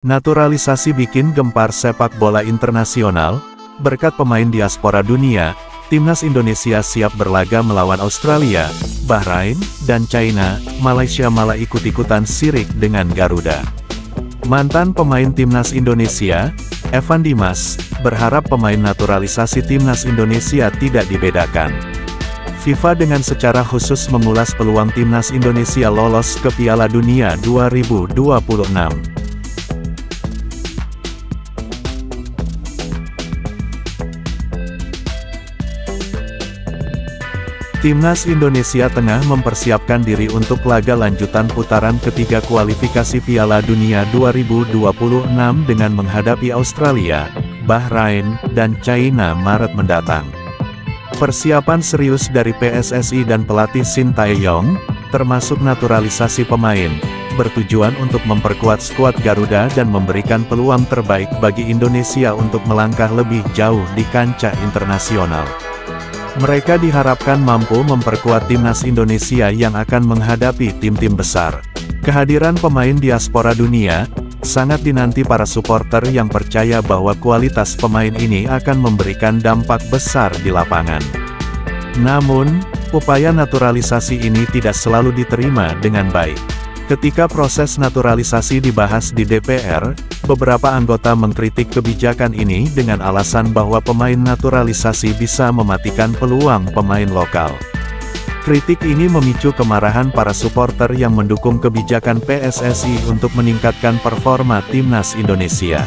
Naturalisasi bikin gempar sepak bola internasional. Berkat pemain diaspora dunia, timnas Indonesia siap berlaga melawan Australia, Bahrain, dan China. Malaysia malah ikut-ikutan sirik dengan Garuda. Mantan pemain timnas Indonesia, Evan Dimas, berharap pemain naturalisasi timnas Indonesia tidak dibedakan. FIFA dengan secara khusus mengulas peluang timnas Indonesia lolos ke Piala Dunia 2026. Timnas Indonesia tengah mempersiapkan diri untuk laga lanjutan putaran ketiga kualifikasi Piala Dunia 2026 dengan menghadapi Australia, Bahrain, dan China Maret mendatang. Persiapan serius dari PSSI dan pelatih Shin Tae-yong, termasuk naturalisasi pemain, bertujuan untuk memperkuat skuad Garuda dan memberikan peluang terbaik bagi Indonesia untuk melangkah lebih jauh di kancah internasional. Mereka diharapkan mampu memperkuat timnas Indonesia yang akan menghadapi tim-tim besar. Kehadiran pemain diaspora dunia, sangat dinanti para supporter yang percaya bahwa kualitas pemain ini akan memberikan dampak besar di lapangan. Namun, upaya naturalisasi ini tidak selalu diterima dengan baik. Ketika proses naturalisasi dibahas di DPR, beberapa anggota mengkritik kebijakan ini dengan alasan bahwa pemain naturalisasi bisa mematikan peluang pemain lokal. Kritik ini memicu kemarahan para supporter yang mendukung kebijakan PSSI untuk meningkatkan performa timnas Indonesia.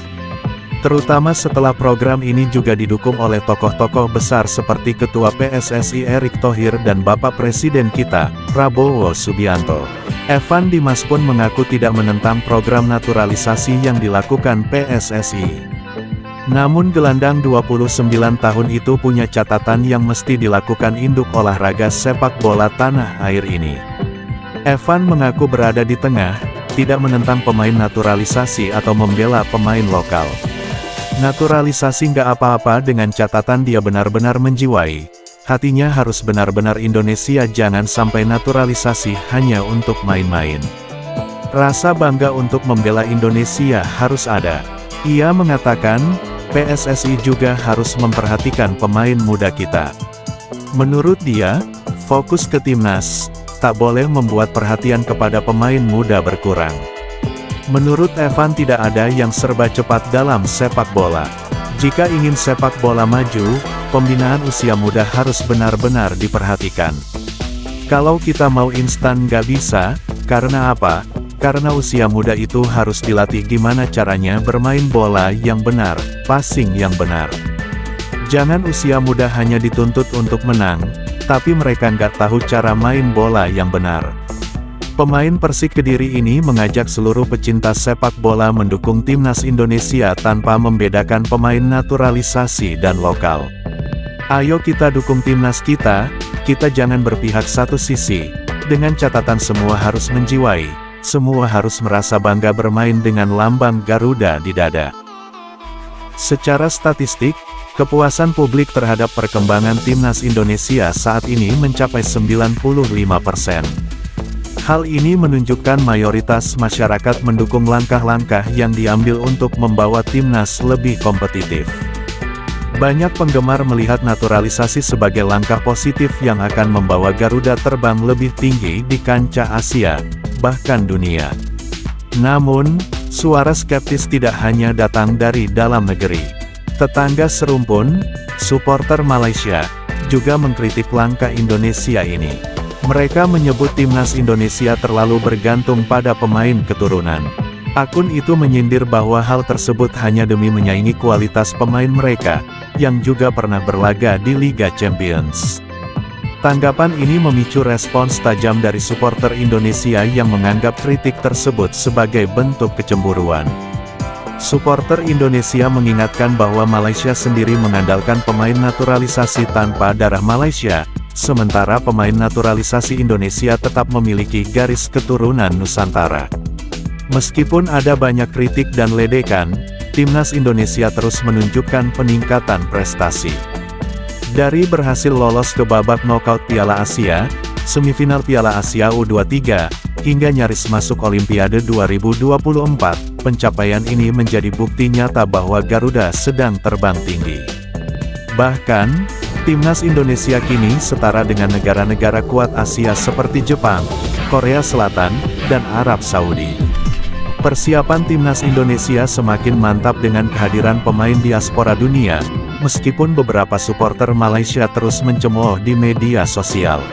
Terutama setelah program ini juga didukung oleh tokoh-tokoh besar seperti Ketua PSSI Erick Thohir dan Bapak Presiden kita, Prabowo Subianto. Evan Dimas pun mengaku tidak menentang program naturalisasi yang dilakukan PSSI. Namun gelandang 29 tahun itu punya catatan yang mesti dilakukan induk olahraga sepak bola tanah air ini. Evan mengaku berada di tengah, tidak menentang pemain naturalisasi atau membela pemain lokal. Naturalisasi nggak apa-apa dengan catatan dia benar-benar menjiwai. Hatinya harus benar-benar Indonesia, jangan sampai naturalisasi hanya untuk main-main. Rasa bangga untuk membela Indonesia harus ada. Ia mengatakan, PSSI juga harus memperhatikan pemain muda kita. Menurut dia, fokus ke timnas, tak boleh membuat perhatian kepada pemain muda berkurang. Menurut Evan tidak ada yang serba cepat dalam sepak bola. Jika ingin sepak bola maju, pembinaan usia muda harus benar-benar diperhatikan. Kalau kita mau instan nggak bisa, karena apa? Karena usia muda itu harus dilatih gimana caranya bermain bola yang benar, passing yang benar. Jangan usia muda hanya dituntut untuk menang, tapi mereka nggak tahu cara main bola yang benar. Pemain Persik Kediri ini mengajak seluruh pecinta sepak bola mendukung timnas Indonesia tanpa membedakan pemain naturalisasi dan lokal. Ayo kita dukung timnas kita jangan berpihak satu sisi, dengan catatan semua harus menjiwai, semua harus merasa bangga bermain dengan lambang Garuda di dada. Secara statistik, kepuasan publik terhadap perkembangan timnas Indonesia saat ini mencapai 95%. Hal ini menunjukkan mayoritas masyarakat mendukung langkah-langkah yang diambil untuk membawa timnas lebih kompetitif. Banyak penggemar melihat naturalisasi sebagai langkah positif yang akan membawa Garuda terbang lebih tinggi di kancah Asia, bahkan dunia. Namun, suara skeptis tidak hanya datang dari dalam negeri. Tetangga serumpun, supporter Malaysia, juga mengkritik langkah Indonesia ini. Mereka menyebut timnas Indonesia terlalu bergantung pada pemain keturunan. Akun itu menyindir bahwa hal tersebut hanya demi menyaingi kualitas pemain mereka, yang juga pernah berlaga di Liga Champions. Tanggapan ini memicu respons tajam dari supporter Indonesia yang menganggap kritik tersebut sebagai bentuk kecemburuan. Supporter Indonesia mengingatkan bahwa Malaysia sendiri mengandalkan pemain naturalisasi tanpa darah Malaysia, sementara pemain naturalisasi Indonesia tetap memiliki garis keturunan Nusantara. Meskipun ada banyak kritik dan ledekan, timnas Indonesia terus menunjukkan peningkatan prestasi. Dari berhasil lolos ke babak nokaut Piala Asia, semifinal Piala Asia U23, hingga nyaris masuk Olimpiade 2024, Pencapaian ini menjadi bukti nyata bahwa Garuda sedang terbang tinggi. Bahkan, timnas Indonesia kini setara dengan negara-negara kuat Asia seperti Jepang, Korea Selatan, dan Arab Saudi. Persiapan timnas Indonesia semakin mantap dengan kehadiran pemain diaspora dunia, meskipun beberapa supporter Malaysia terus mencemooh di media sosial.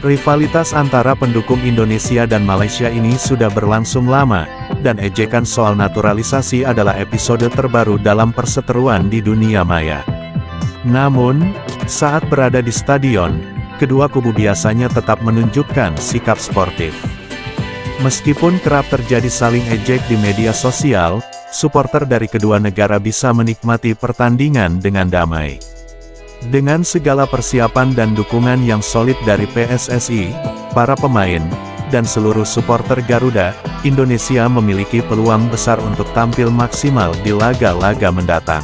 Rivalitas antara pendukung Indonesia dan Malaysia ini sudah berlangsung lama, dan ejekan soal naturalisasi adalah episode terbaru dalam perseteruan di dunia maya. Namun, saat berada di stadion, kedua kubu biasanya tetap menunjukkan sikap sportif. Meskipun kerap terjadi saling ejek di media sosial, supporter dari kedua negara bisa menikmati pertandingan dengan damai. Dengan segala persiapan dan dukungan yang solid dari PSSI, para pemain, dan seluruh supporter Garuda, Indonesia memiliki peluang besar untuk tampil maksimal di laga-laga mendatang.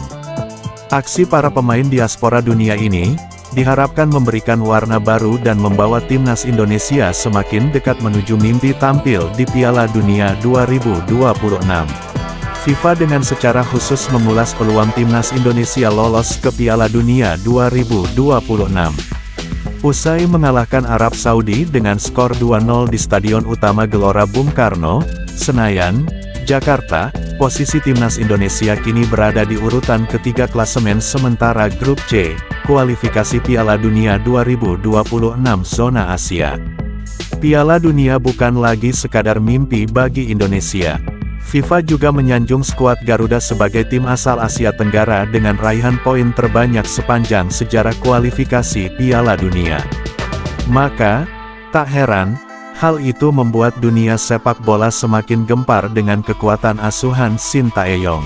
Aksi para pemain diaspora dunia ini, diharapkan memberikan warna baru dan membawa timnas Indonesia semakin dekat menuju mimpi tampil di Piala Dunia 2026. FIFA dengan secara khusus mengulas peluang timnas Indonesia lolos ke Piala Dunia 2026. Usai mengalahkan Arab Saudi dengan skor 2-0 di Stadion Utama Gelora Bung Karno, Senayan, Jakarta, posisi timnas Indonesia kini berada di urutan ketiga klasemen sementara Grup C, kualifikasi Piala Dunia 2026 zona Asia. Piala Dunia bukan lagi sekadar mimpi bagi Indonesia. FIFA juga menyanjung skuad Garuda sebagai tim asal Asia Tenggara dengan raihan poin terbanyak sepanjang sejarah kualifikasi Piala Dunia. Maka, tak heran, hal itu membuat dunia sepak bola semakin gempar dengan kekuatan asuhan Shin Tae-yong.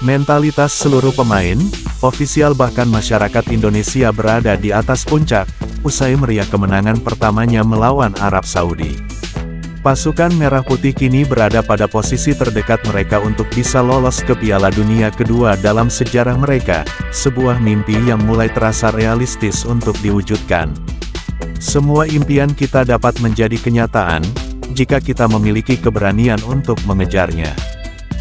Mentalitas seluruh pemain, ofisial bahkan masyarakat Indonesia berada di atas puncak, usai meriah kemenangan pertamanya melawan Arab Saudi. Pasukan Merah Putih kini berada pada posisi terdekat mereka untuk bisa lolos ke Piala Dunia kedua dalam sejarah mereka, sebuah mimpi yang mulai terasa realistis untuk diwujudkan. Semua impian kita dapat menjadi kenyataan, jika kita memiliki keberanian untuk mengejarnya.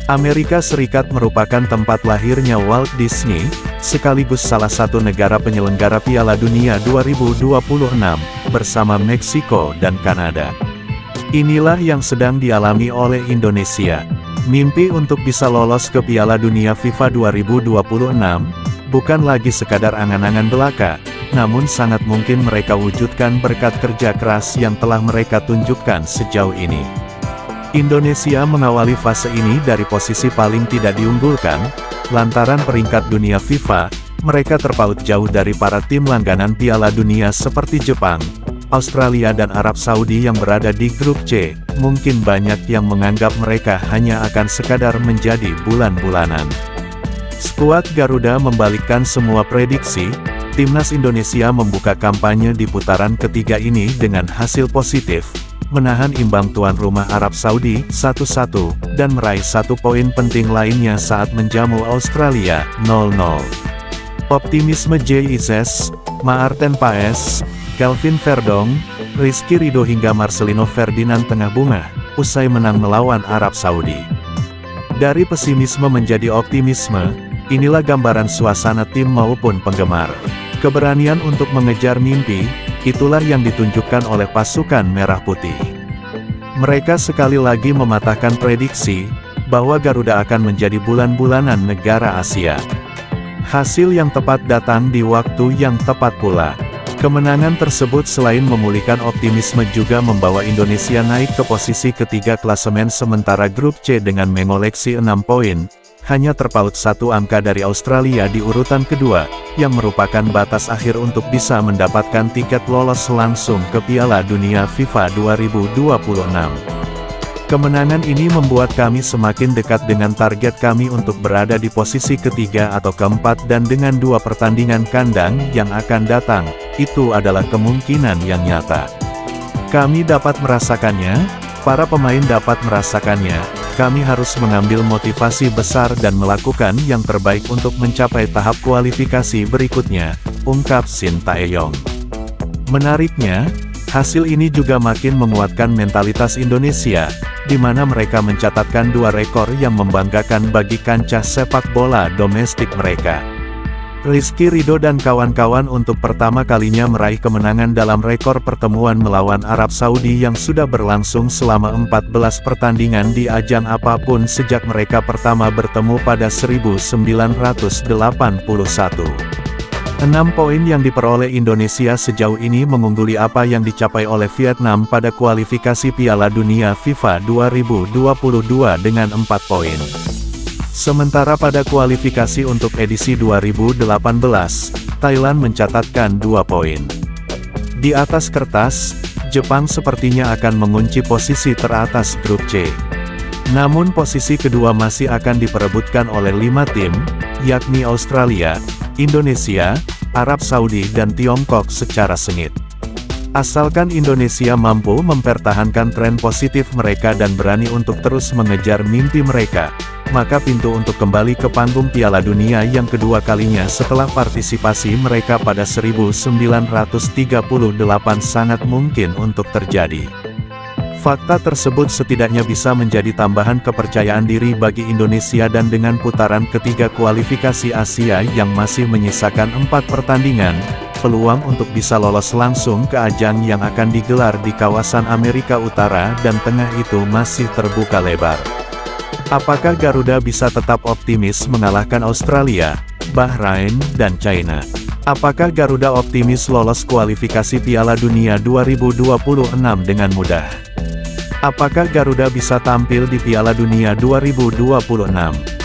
Amerika Serikat merupakan tempat lahirnya Walt Disney, sekaligus salah satu negara penyelenggara Piala Dunia 2026, bersama Meksiko dan Kanada. Inilah yang sedang dialami oleh Indonesia. Mimpi untuk bisa lolos ke Piala Dunia FIFA 2026, bukan lagi sekadar angan-angan belaka, namun sangat mungkin mereka wujudkan berkat kerja keras yang telah mereka tunjukkan sejauh ini. Indonesia mengawali fase ini dari posisi paling tidak diunggulkan, lantaran peringkat dunia FIFA, mereka terpaut jauh dari para tim langganan Piala Dunia seperti Jepang, Australia dan Arab Saudi yang berada di Grup C. Mungkin banyak yang menganggap mereka hanya akan sekadar menjadi bulan-bulanan. Skuad Garuda membalikkan semua prediksi. Timnas Indonesia membuka kampanye di putaran ketiga ini dengan hasil positif, menahan imbang tuan rumah Arab Saudi 1-1, dan meraih 1 poin penting lainnya saat menjamu Australia 0-0. Optimisme JIZS, Maarten Paes, Kelvin Verdong, Rizky Ridho hingga Marcelino Ferdinand tengah bungah, usai menang melawan Arab Saudi. Dari pesimisme menjadi optimisme, inilah gambaran suasana tim maupun penggemar. Keberanian untuk mengejar mimpi, itulah yang ditunjukkan oleh pasukan Merah Putih. Mereka sekali lagi mematahkan prediksi, bahwa Garuda akan menjadi bulan-bulanan negara Asia. Hasil yang tepat datang di waktu yang tepat pula. Kemenangan tersebut selain memulihkan optimisme juga membawa Indonesia naik ke posisi ketiga klasemen sementara Grup C dengan mengoleksi 6 poin, hanya terpaut 1 angka dari Australia di urutan kedua, yang merupakan batas akhir untuk bisa mendapatkan tiket lolos langsung ke Piala Dunia FIFA 2026. Kemenangan ini membuat kami semakin dekat dengan target kami untuk berada di posisi ketiga atau keempat dan dengan 2 pertandingan kandang yang akan datang, itu adalah kemungkinan yang nyata. Kami dapat merasakannya, para pemain dapat merasakannya, kami harus mengambil motivasi besar dan melakukan yang terbaik untuk mencapai tahap kualifikasi berikutnya, ungkap Shin Tae-yong. Menariknya, Hasil ini juga makin menguatkan mentalitas Indonesia, di mana mereka mencatatkan 2 rekor yang membanggakan bagi kancah sepak bola domestik mereka. Rizky Ridho dan kawan-kawan untuk pertama kalinya meraih kemenangan dalam rekor pertemuan melawan Arab Saudi yang sudah berlangsung selama 14 pertandingan di ajang apapun sejak mereka pertama bertemu pada 1981. 6 poin yang diperoleh Indonesia sejauh ini mengungguli apa yang dicapai oleh Vietnam pada kualifikasi Piala Dunia FIFA 2022 dengan 4 poin. Sementara pada kualifikasi untuk edisi 2018, Thailand mencatatkan 2 poin. Di atas kertas, Jepang sepertinya akan mengunci posisi teratas grup C. Namun posisi kedua masih akan diperebutkan oleh 5 tim, yakni Australia, Indonesia, Arab Saudi dan Tiongkok secara sengit. Asalkan Indonesia mampu mempertahankan tren positif mereka dan berani untuk terus mengejar mimpi mereka, maka pintu untuk kembali ke panggung Piala Dunia yang kedua kalinya setelah partisipasi mereka pada 1938 sangat mungkin untuk terjadi. Fakta tersebut setidaknya bisa menjadi tambahan kepercayaan diri bagi Indonesia dan dengan putaran ketiga kualifikasi Asia yang masih menyisakan 4 pertandingan, peluang untuk bisa lolos langsung ke ajang yang akan digelar di kawasan Amerika Utara dan Tengah itu masih terbuka lebar. Apakah Garuda bisa tetap optimis mengalahkan Australia, Bahrain, dan China? Apakah Garuda optimis lolos kualifikasi Piala Dunia 2026 dengan mudah? Apakah Garuda bisa tampil di Piala Dunia 2026?